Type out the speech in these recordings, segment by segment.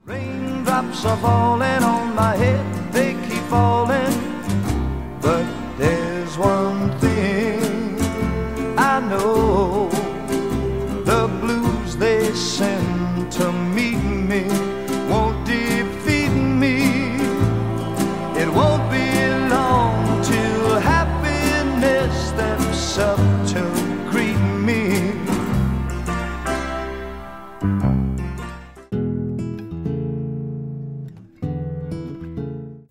Raindrops are falling on my head, they keep falling. But there's one thing I know, the blues they send to meet me won't defeat me. It won't be long till happiness steps up to greet me.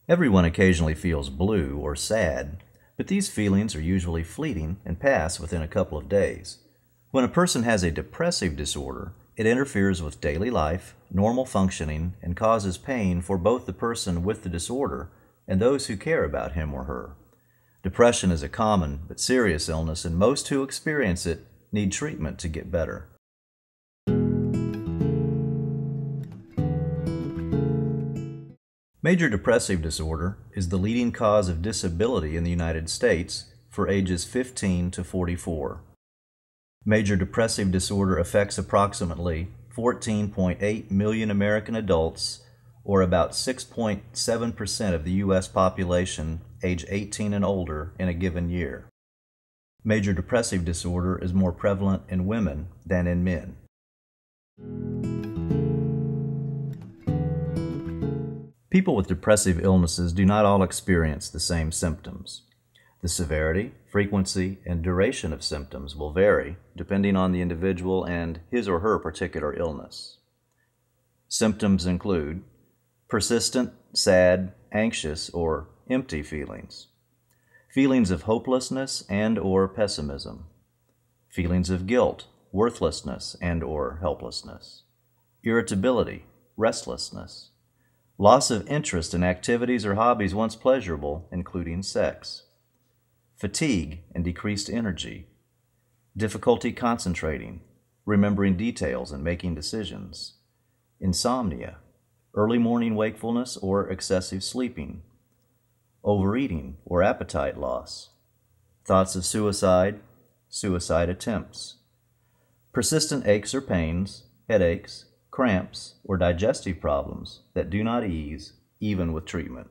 Everyone occasionally feels blue or sad, but these feelings are usually fleeting and pass within a couple of days. When a person has a depressive disorder, it interferes with daily life, normal functioning, and causes pain for both the person with the disorder and those who care about him or her. Depression is a common but serious illness, and most who experience it need treatment to get better. Major depressive disorder is the leading cause of disability in the United States for ages 15 to 44. Major depressive disorder affects approximately 14.8 million American adults, or about 6.7% of the U.S. population age 18 and older in a given year. Major depressive disorder is more prevalent in women than in men. People with depressive illnesses do not all experience the same symptoms. The severity, frequency, and duration of symptoms will vary depending on the individual and his or her particular illness. Symptoms include persistent, sad, anxious, or empty feelings, feelings of hopelessness and or pessimism, feelings of guilt, worthlessness and or helplessness, irritability, restlessness, loss of interest in activities or hobbies once pleasurable, including sex, fatigue and decreased energy, difficulty concentrating, remembering details and making decisions, insomnia, early morning wakefulness or excessive sleeping, overeating or appetite loss, thoughts of suicide, suicide attempts, persistent aches or pains, headaches, cramps, or digestive problems that do not ease even with treatment.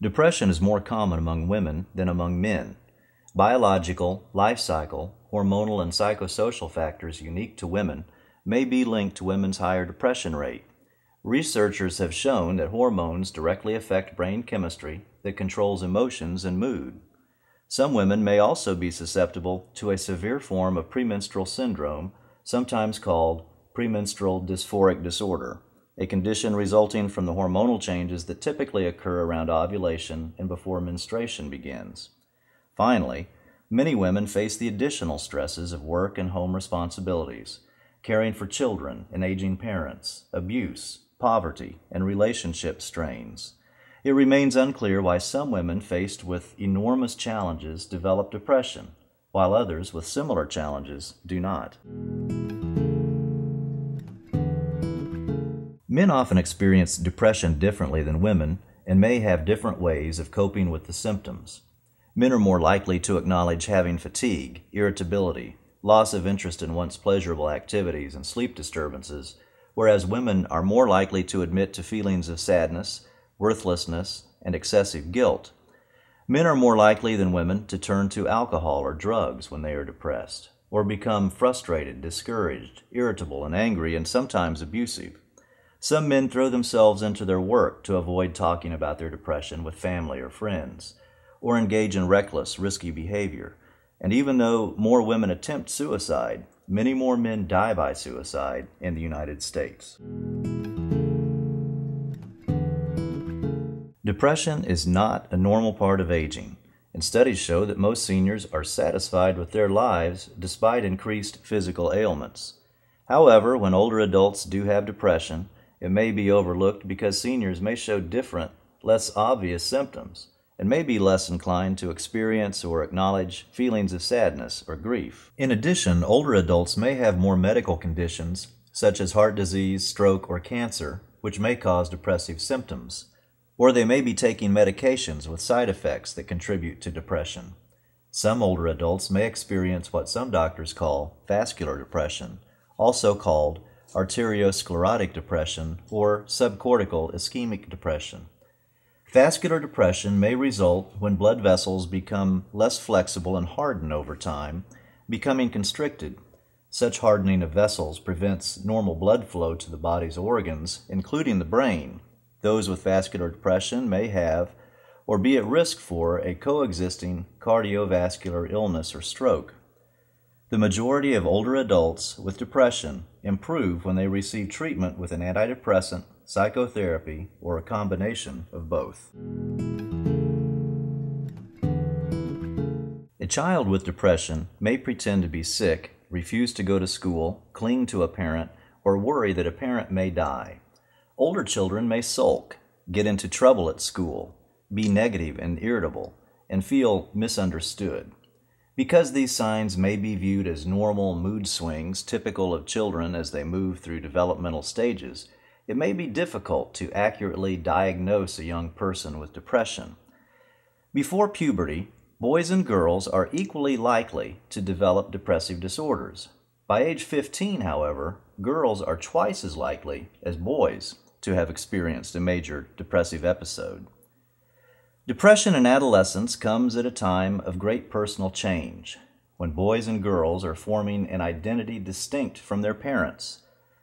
Depression is more common among women than among men. Biological, life cycle, hormonal, and psychosocial factors unique to women may be linked to women's higher depression rate. Researchers have shown that hormones directly affect brain chemistry that controls emotions and mood. Some women may also be susceptible to a severe form of premenstrual syndrome, sometimes called premenstrual dysphoric disorder, a condition resulting from the hormonal changes that typically occur around ovulation and before menstruation begins. Finally, many women face the additional stresses of work and home responsibilities, caring for children and aging parents, abuse, poverty, and relationship strains. It remains unclear why some women faced with enormous challenges develop depression, while others with similar challenges do not. Men often experience depression differently than women and may have different ways of coping with the symptoms. Men are more likely to acknowledge having fatigue, irritability, loss of interest in once pleasurable activities, and sleep disturbances, whereas women are more likely to admit to feelings of sadness, worthlessness, and excessive guilt. Men are more likely than women to turn to alcohol or drugs when they are depressed, or become frustrated, discouraged, irritable, and angry, and sometimes abusive. Some men throw themselves into their work to avoid talking about their depression with family or friends, or engage in reckless, risky behavior. And even though more women attempt suicide, many more men die by suicide in the United States. Depression is not a normal part of aging, and studies show that most seniors are satisfied with their lives despite increased physical ailments. However, when older adults do have depression, it may be overlooked because seniors may show different, less obvious symptoms, and may be less inclined to experience or acknowledge feelings of sadness or grief. In addition, older adults may have more medical conditions, such as heart disease, stroke, or cancer, which may cause depressive symptoms. Or they may be taking medications with side effects that contribute to depression. Some older adults may experience what some doctors call vascular depression, also called arteriosclerotic depression or subcortical ischemic depression. Vascular depression may result when blood vessels become less flexible and harden over time, becoming constricted. Such hardening of vessels prevents normal blood flow to the body's organs, including the brain. Those with vascular depression may have or be at risk for a coexisting cardiovascular illness or stroke. The majority of older adults with depression improve when they receive treatment with an antidepressant, psychotherapy, or a combination of both. A child with depression may pretend to be sick, refuse to go to school, cling to a parent, or worry that a parent may die. Older children may sulk, get into trouble at school, be negative and irritable, and feel misunderstood. Because these signs may be viewed as normal mood swings typical of children as they move through developmental stages, it may be difficult to accurately diagnose a young person with depression. Before puberty, boys and girls are equally likely to develop depressive disorders. By age 15, however, girls are twice as likely as boys to have experienced a major depressive episode. Depression in adolescence comes at a time of great personal change, when boys and girls are forming an identity distinct from their parents,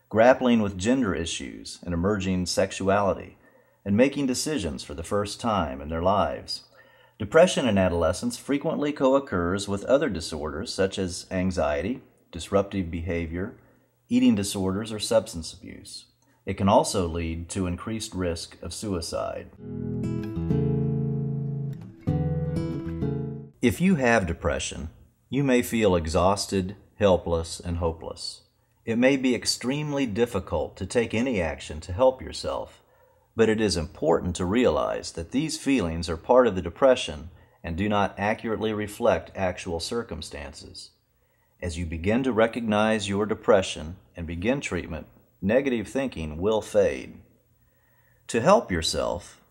grappling with gender issues and emerging sexuality, and making decisions for the first time in their lives. Depression in adolescence frequently co-occurs with other disorders such as anxiety, disruptive behavior, eating disorders, or substance abuse. It can also lead to increased risk of suicide. If you have depression, you may feel exhausted, helpless, and hopeless. It may be extremely difficult to take any action to help yourself, but it is important to realize that these feelings are part of the depression and do not accurately reflect actual circumstances. As you begin to recognize your depression and begin treatment, negative thinking will fade. To help yourself,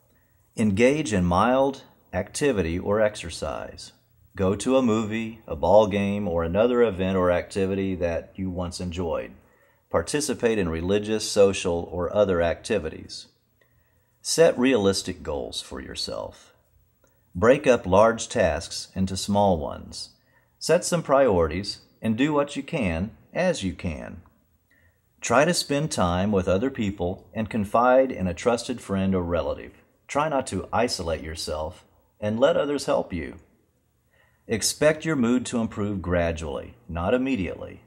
engage in mild activity or exercise. Go to a movie, a ball game, or another event or activity that you once enjoyed. Participate in religious, social, or other activities. Set realistic goals for yourself. Break up large tasks into small ones. Set some priorities and do what you can as you can. Try to spend time with other people and confide in a trusted friend or relative. Try not to isolate yourself and let others help you. Expect your mood to improve gradually, not immediately.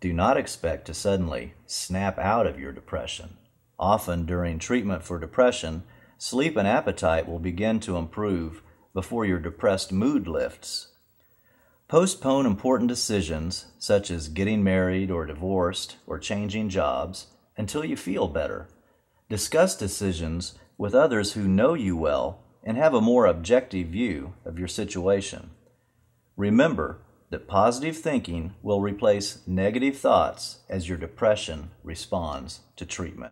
Do not expect to suddenly snap out of your depression. Often during treatment for depression, sleep and appetite will begin to improve before your depressed mood lifts. Postpone important decisions such as getting married or divorced or changing jobs until you feel better. Discuss decisions with others who know you well and have a more objective view of your situation. Remember that positive thinking will replace negative thoughts as your depression responds to treatment.